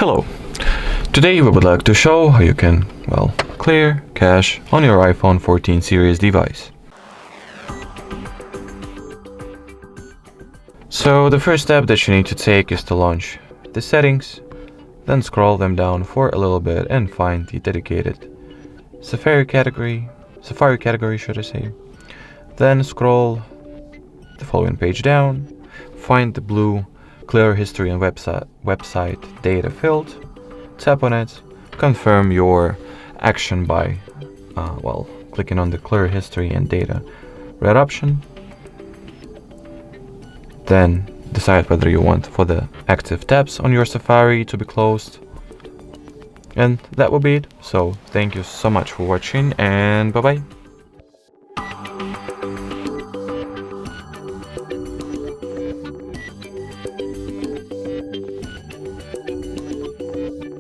Hello! Today we would like to show how you can, clear cache on your iPhone 14 series device. So the first step that you need to take is to launch the settings, then scroll them down for a little bit and find the dedicated Safari category should I say. Then scroll the following page down, find the blue Clear History and Website Data field, tap on it, confirm your action by clicking on the Clear History and Data red option. Then decide whether you want for the active tabs on your Safari to be closed. And that will be it. So thank you so much for watching, and bye bye.